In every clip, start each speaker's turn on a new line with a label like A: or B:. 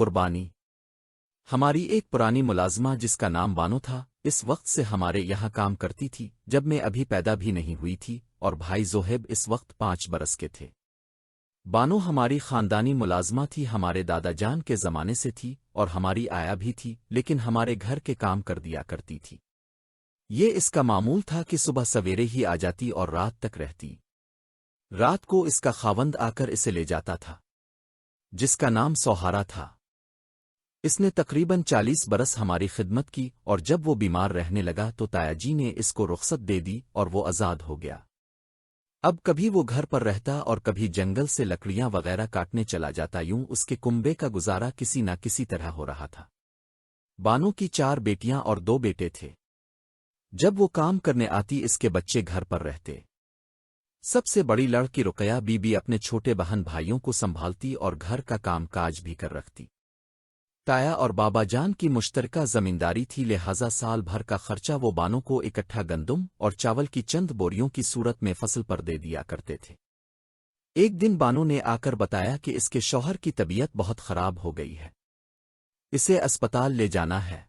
A: قربانی ہماری ایک پرانی ملازمہ جس کا نام بانو تھا اس وقت سے ہمارے یہاں کام کرتی تھی جب میں ابھی پیدا بھی نہیں ہوئی تھی اور بھائی زوہیب اس وقت 5 برس کے تھے۔ بانو ہماری خاندانی ملازمہ تھی، ہمارے دادا جان کے زمانے سے تھی اور ہماری آیا بھی تھی، لیکن ہمارے گھر کے کام کر دیا کرتی تھی۔ یہ اس کا معمول تھا کہ صبح سویرے ہی آ جاتی اور رات تک رہتی۔ رات کو اس کا خاوند آ کر اسے لے جاتا تھا جس کا نام سوہارا تھا۔ اس نے تقریباً 40 برس ہماری خدمت کی اور جب وہ بیمار رہنے لگا تو تایا جی نے اس کو رخصت دے دی اور وہ آزاد ہو گیا۔ اب کبھی وہ گھر پر رہتا اور کبھی جنگل سے لکڑیاں وغیرہ کاٹنے چلا جاتا، یوں اس کے کنبے کا گزارا کسی نہ کسی طرح ہو رہا تھا۔ بانو کی 4 بیٹیاں اور 2 بیٹے تھے۔ جب وہ کام کرنے آتی اس کے بچے گھر پر رہتے۔ سب سے بڑی لڑکی رقیہ بی بی اپنے چھوٹے بہن بھائیوں کو سنبھالتی اور گھر کا کام کاج بھی کر رکھتی۔ تایا اور بابا جان کی مشترکہ زمینداری تھی، لہذا سال بھر کا خرچہ وہ بانو کو اکٹھا گندم اور چاول کی چند بوریوں کی صورت میں فصل پر دے دیا کرتے تھے۔ ایک دن بانو نے آ کر بتایا کہ اس کے شوہر کی طبیعت بہت خراب ہو گئی ہے، اسے اسپتال لے جانا ہے۔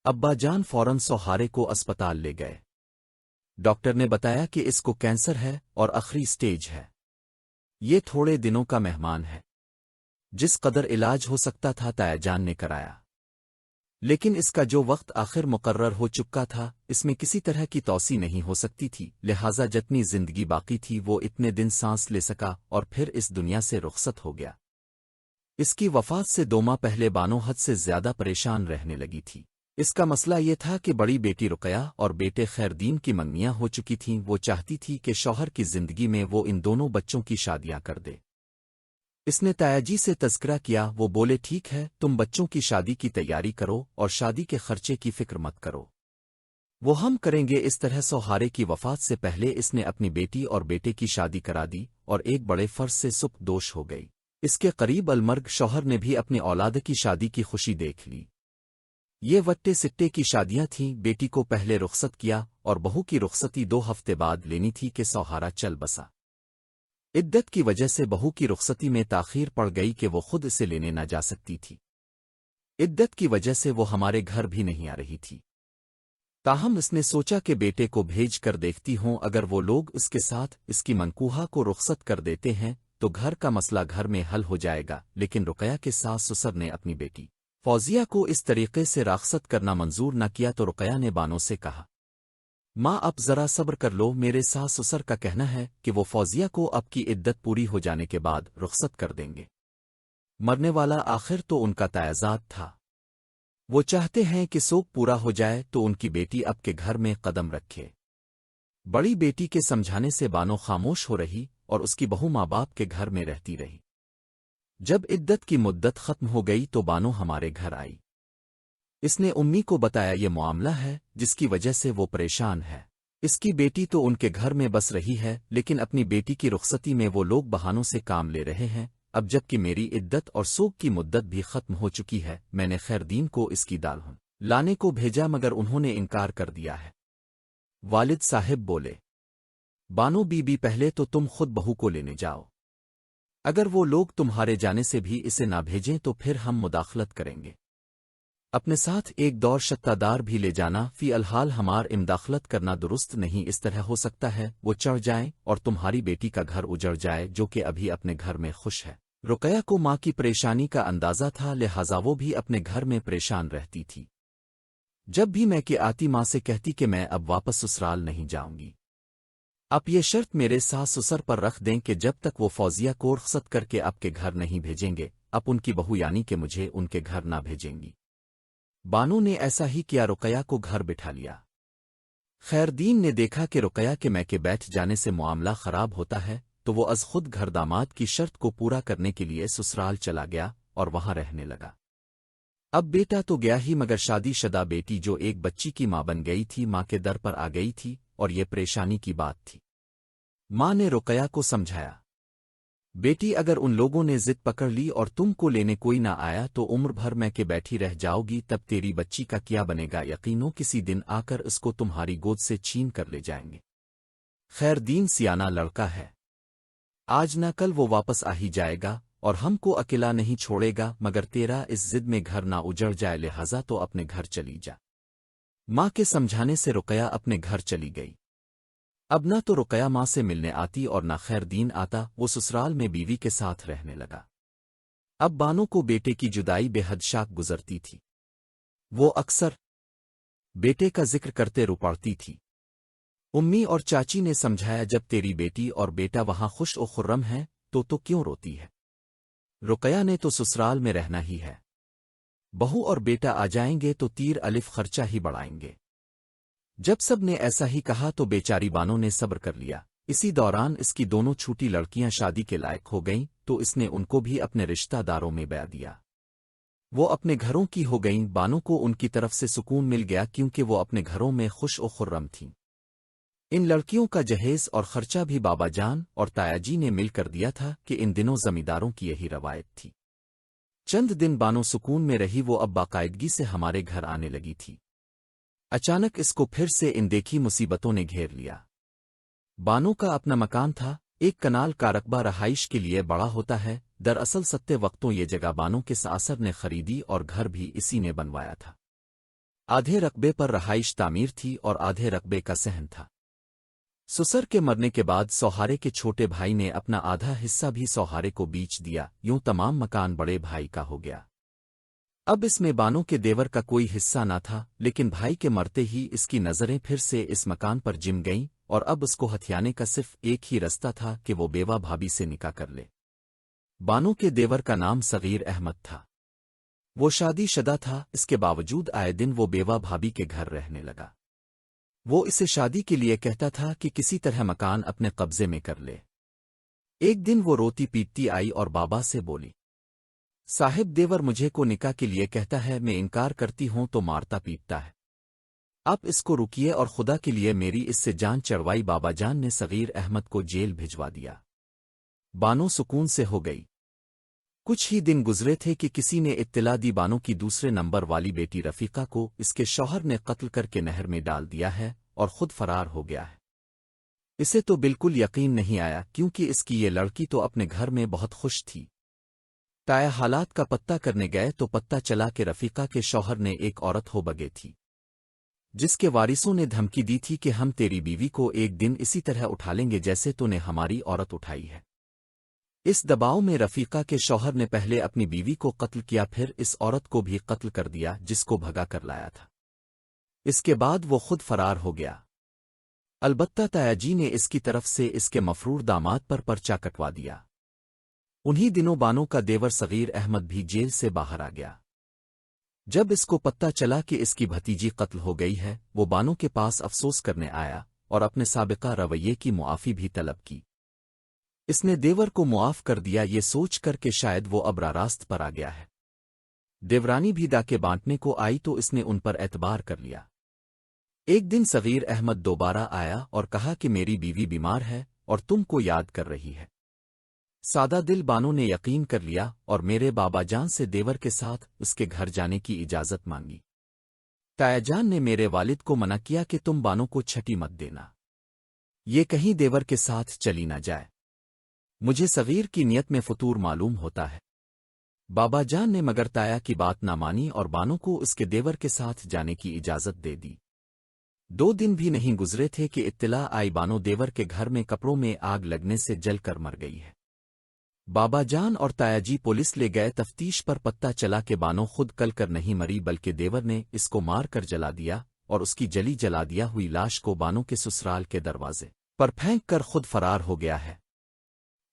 A: ابا جان فوراً سوہارے کو اسپتال لے گئے۔ ڈاکٹر نے بتایا کہ اس کو کینسر ہے اور آخری سٹیج ہے، یہ تھوڑے دنوں کا مہمان ہے۔ جس قدر علاج ہو سکتا تھا تایا جان نے کرایا، لیکن اس کا جو وقت آخر مقرر ہو چکا تھا اس میں کسی طرح کی توسیع نہیں ہو سکتی تھی، لہٰذا جتنی زندگی باقی تھی وہ اتنے دن سانس لے سکا اور پھر اس دنیا سے رخصت ہو گیا۔ اس کی وفات سے 2 ماہ پہلے بانو حد سے زیادہ پریشان رہنے لگی تھی۔ اس کا مسئلہ یہ تھا کہ بڑی بیٹی رقیہ اور بیٹے خیردین کی منگنیاں ہو چکی تھیں، وہ چاہتی تھی کہ شوہر کی زندگی میں وہ ان دونوں بچوں کی شادیاں کر دے۔ اس نے تایا جی سے تذکرہ کیا، وہ بولے ٹھیک ہے، تم بچوں کی شادی کی تیاری کرو اور شادی کے خرچے کی فکر مت کرو، وہ ہم کریں گے۔ اس طرح سوہارے کی وفات سے پہلے اس نے اپنی بیٹی اور بیٹے کی شادی کرا دی اور ایک بڑے فرض سے سپرد دوش ہو گئی۔ اس کے قریب المرگ شوہر نے بھی اپنی اولاد کی شادی کی خوشی دیکھ لی۔ یہ وٹے سٹے کی شادیاں تھیں، بیٹی کو پہلے رخصت کیا اور بہو کی رخصتی 2 ہفتے بعد لینی تھی کہ سوہارا چل بسا۔ عدت کی وجہ سے بہو کی رخصتی میں تاخیر پڑ گئی کہ وہ خود اسے لینے نہ جا سکتی تھی۔ عدت کی وجہ سے وہ ہمارے گھر بھی نہیں آ رہی تھی، تاہم اس نے سوچا کہ بیٹے کو بھیج کر دیکھتی ہوں، اگر وہ لوگ اس کے ساتھ اس کی منکوحہ کو رخصت کر دیتے ہیں تو گھر کا مسئلہ گھر میں حل ہو جائے گا۔ لیکن رقیہ کے ساس سسر نے اپنی بیٹی فوزیہ کو اس طریقے سے رخصت کرنا منظور نہ کیا تو رقیہ نے بانو سے کہا، ماں اب ذرا صبر کر لو، میرے ساس سسر کا کہنا ہے کہ وہ فوزیہ کو اب کی عدت پوری ہو جانے کے بعد رخصت کر دیں گے۔ مرنے والا آخر تو ان کا تایزاد تھا، وہ چاہتے ہیں کہ سوگ پورا ہو جائے تو ان کی بیٹی اب کے گھر میں قدم رکھے۔ بڑی بیٹی کے سمجھانے سے بانو خاموش ہو رہی اور اس کی بہو ماں باپ کے گھر میں رہتی رہی۔ جب عدت کی مدت ختم ہو گئی تو بانو ہمارے گھر آئی۔ اس نے امی کو بتایا یہ معاملہ ہے جس کی وجہ سے وہ پریشان ہے۔ اس کی بیٹی تو ان کے گھر میں بس رہی ہے، لیکن اپنی بیٹی کی رخصتی میں وہ لوگ بہانوں سے کام لے رہے ہیں۔ اب جب کہ میری عدت اور سوگ کی مدت بھی ختم ہو چکی ہے، میں نے خیردین کو اس کی دال لانے کو بھیجا مگر انہوں نے انکار کر دیا ہے۔ والد صاحب بولے، بانو بی بی پہلے تو تم خود بہو کو لینے جاؤ، اگر وہ لوگ تمہارے جانے سے بھی اسے نہ بھیجیں تو پھر ہم مداخلت کریں گے۔ اپنے ساتھ ایک دور شتہ دار بھی لے جانا، فی الحال ہمار امداخلت کرنا درست نہیں، اس طرح ہو سکتا ہے وہ چڑھ جائیں اور تمہاری بیٹی کا گھر اجڑ جائے جو کہ ابھی اپنے گھر میں خوش ہے۔ رقیہ کو ماں کی پریشانی کا اندازہ تھا، لہٰذا وہ بھی اپنے گھر میں پریشان رہتی تھی۔ جب بھی میں کہ آتی ماں سے کہتی کہ میں اب واپس سسرال نہیں جاؤں گی، اب یہ شرط میرے ساس سسر پر رکھ دیں کہ جب تک وہ فوزیہ کو رخصت کر کے اب کے گھر نہیں بھیجیں گے، اب ان کی بہو یعنی کہ مجھے ان کے گھر نہ بھیجیں گی۔ بانو نے ایسا ہی کیا، رقیہ کو گھر بٹھا لیا۔ خیردین نے دیکھا کہ رقیہ کے میں کے بیٹھ جانے سے معاملہ خراب ہوتا ہے تو وہ از خود گھر داماد کی شرط کو پورا کرنے کے لیے سسرال چلا گیا اور وہاں رہنے لگا۔ اب بیٹا تو گیا ہی مگر شادی شدہ بیٹی جو ایک بچی کی ماں بن گئی تھی ماں کے در پر آ گئی تھی اور یہ پریشانی کی بات تھی۔ ماں نے رقیہ کو سمجھایا، بیٹی اگر ان لوگوں نے ضد پکڑ لی اور تم کو لینے کوئی نہ آیا تو عمر بھر میں کے بیٹھی رہ جاؤ گی، تب تیری بچی کا کیا بنے گا؟ یقینوں کسی دن آ کر اس کو تمہاری گود سے چھین کر لے جائیں گے۔ خیردین سیانہ لڑکا ہے، آج نہ کل وہ واپس آ ہی جائے گا اور ہم کو اکیلا نہیں چھوڑے گا مگر تیرا اس ضد میں گھر نہ اجڑ جائے، لہذا تو اپنے گھر چلی جا۔ ماں کے سمجھانے سے رقیہ اپنے گھر چلی گئی۔ اب نہ تو رقیہ ماں سے ملنے آتی اور نہ خیر دین آتا، وہ سسرال میں بیوی کے ساتھ رہنے لگا۔ اب بانو کو بیٹے کی جدائی بے حد شاک گزرتی تھی۔ وہ اکثر بیٹے کا ذکر کرتے رو پڑتی تھی۔ امی اور چاچی نے سمجھایا، جب تیری بیٹی اور بیٹا وہاں خوش و خرم ہیں تو کیوں روتی ہے؟ رقیہ نے تو سسرال میں رہنا ہی ہے، بہو اور بیٹا آ جائیں گے تو تیر الف خرچہ ہی بڑھائیں گے۔ جب سب نے ایسا ہی کہا تو بیچاری بانو نے صبر کر لیا۔ اسی دوران اس کی دونوں چھوٹی لڑکیاں شادی کے لائق ہو گئیں تو اس نے ان کو بھی اپنے رشتہ داروں میں بیع دیا۔ وہ اپنے گھروں کی ہو گئیں۔ بانو کو ان کی طرف سے سکون مل گیا کیونکہ وہ اپنے گھروں میں خوش و خرم تھیں۔ ان لڑکیوں کا جہیز اور خرچہ بھی بابا جان اور تایا جی نے مل کر دیا تھا کہ ان دنوں زمینداروں کی یہی روایت تھی۔ چند دن بانو سکون میں رہی، وہ اب باقاعدگی سے ہمارے گھر آنے لگی تھی۔ اچانک اس کو پھر سے ان دیکھی مصیبتوں نے گھیر لیا۔ بانو کا اپنا مکان تھا، ایک کنال کا رقبہ رہائش کے لیے بڑا ہوتا ہے۔ دراصل ستے وقتوں یہ جگہ بانو کے ساسر نے خریدی اور گھر بھی اسی نے بنوایا تھا۔ آدھے رقبے پر رہائش تعمیر تھی اور آدھے رقبے کا صحن تھا۔ سسر کے مرنے کے بعد سوہارے کے چھوٹے بھائی نے اپنا آدھا حصہ بھی سوہارے کو بیچ دیا، یوں تمام مکان بڑے بھائی کا ہو گیا۔ اب اس میں بانو کے دیور کا کوئی حصہ نہ تھا، لیکن بھائی کے مرتے ہی اس کی نظریں پھر سے اس مکان پر جم گئیں اور اب اس کو ہتھیانے کا صرف ایک ہی رستہ تھا کہ وہ بیوہ بھابی سے نکاح کر لے۔ بانو کے دیور کا نام صغیر احمد تھا۔ وہ شادی شدہ تھا، اس کے باوجود آئے دن وہ بیوہ بھابی کے گھر رہنے لگا۔ وہ اسے شادی کے لیے کہتا تھا کہ کسی طرح مکان اپنے قبضے میں کر لے۔ ایک دن وہ روتی پیٹتی آئی اور بابا سے بولی، صاحب دیور مجھے کو نکاح کے لیے کہتا ہے، میں انکار کرتی ہوں تو مارتا پیٹتا ہے۔ آپ اس کو رکیے اور خدا کے لیے میری اس سے جان چڑھوائی۔ بابا جان نے صغیر احمد کو جیل بھجوا دیا۔ بانو سکون سے ہو گئی۔ کچھ ہی دن گزرے تھے کہ کسی نے اطلاع دی بانو کی دوسرے نمبر والی بیٹی رفیقہ کو اس کے شوہر نے قتل کر کے نہر میں ڈال دیا ہے اور خود فرار ہو گیا ہے۔ اسے تو بالکل یقین نہیں آیا کیونکہ اس کی یہ لڑکی تو اپنے گھر میں بہت خوش تھی۔ تایا حالات کا پتہ کرنے گئے تو پتہ چلا کہ رفیقہ کے شوہر نے ایک عورت ہو بگے تھی، جس کے وارثوں نے دھمکی دی تھی کہ ہم تیری بیوی کو ایک دن اسی طرح اٹھا لیں گے جیسے تو نے ہماری عورت اٹھائی ہے۔ اس دباؤ میں رفیقہ کے شوہر نے پہلے اپنی بیوی کو قتل کیا، پھر اس عورت کو بھی قتل کر دیا جس کو بھگا کر لایا تھا۔ اس کے بعد وہ خود فرار ہو گیا۔ البتہ تایا جی نے اس کی طرف سے اس کے مفرور داماد پر پرچہ کٹوا دیا۔ انہی دنوں بانو کا دیور صغیر احمد بھی جیل سے باہر آ گیا۔ جب اس کو پتہ چلا کہ اس کی بھتیجی قتل ہو گئی ہے، وہ بانو کے پاس افسوس کرنے آیا اور اپنے سابقہ رویے کی معافی بھی طلب کی۔ اس نے دیور کو معاف کر دیا، یہ سوچ کر کہ شاید وہ اب راست پر آ گیا ہے۔ دیورانی بھی ڈاکے بانٹنے کو آئی تو اس نے ان پر اعتبار کر لیا۔ ایک دن صغیر احمد دوبارہ آیا اور کہا کہ میری بیوی بیمار ہے اور تم کو یاد کر رہی ہے۔ سادہ دل بانو نے یقین کر لیا اور میرے بابا جان سے دیور کے ساتھ اس کے گھر جانے کی اجازت مانگی۔ تایا جان نے میرے والد کو منع کیا کہ تم بانو کو چھٹی مت دینا، یہ کہیں دیور کے ساتھ چلی نہ جائے، مجھے صغیر کی نیت میں فطور معلوم ہوتا ہے۔ بابا جان نے مگر تایا کی بات نہ مانی اور بانو کو اس کے دیور کے ساتھ جانے کی اجازت دے دی۔ 2 دن بھی نہیں گزرے تھے کہ اطلاع آئی بانو دیور کے گھر میں کپڑوں میں آگ لگنے سے جل کر مر گئی ہے۔ بابا جان اور تایا جی پولیس لے گئے، تفتیش پر پتہ چلا کہ بانو خود کل کر نہیں مری بلکہ دیور نے اس کو مار کر جلا دیا اور اس کی جلا دیا ہوئی لاش کو بانو کے سسرال کے دروازے پر پھینک کر خود فرار ہو گیا ہے۔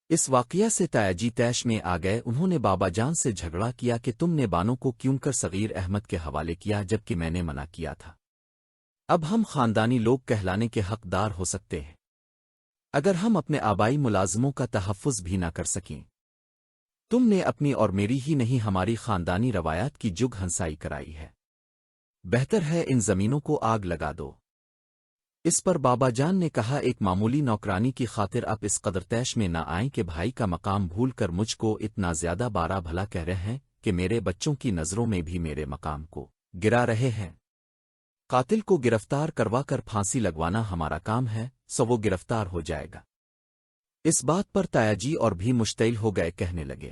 A: اس واقعہ سے تایا جی تیش میں آ گئے، انہوں نے بابا جان سے جھگڑا کیا کہ تم نے بانو کو کیوں کر صغیر احمد کے حوالے کیا جبکہ میں نے منع کیا تھا۔ اب ہم خاندانی لوگ کہلانے کے حقدار ہو سکتے ہیں اگر ہم اپنے آبائی ملازموں کا تحفظ بھی نہ کر سکیں۔ تم نے اپنی اور میری ہی نہیں ہماری خاندانی روایات کی جگ ہنسائی کرائی ہے، بہتر ہے ان زمینوں کو آگ لگا دو۔ اس پر بابا جان نے کہا، ایک معمولی نوکرانی کی خاطر آپ اس قدر تیش میں نہ آئیں کہ بھائی کا مقام بھول کر مجھ کو اتنا زیادہ بارہ بھلا کہہ رہے ہیں کہ میرے بچوں کی نظروں میں بھی میرے مقام کو گرا رہے ہیں۔ قاتل کو گرفتار کروا کر پھانسی لگوانا ہمارا کام ہے، سو وہ گرفتار ہو جائے گا۔ اس بات پر تایا جی اور بھی مشتعل ہو گئے، کہنے لگے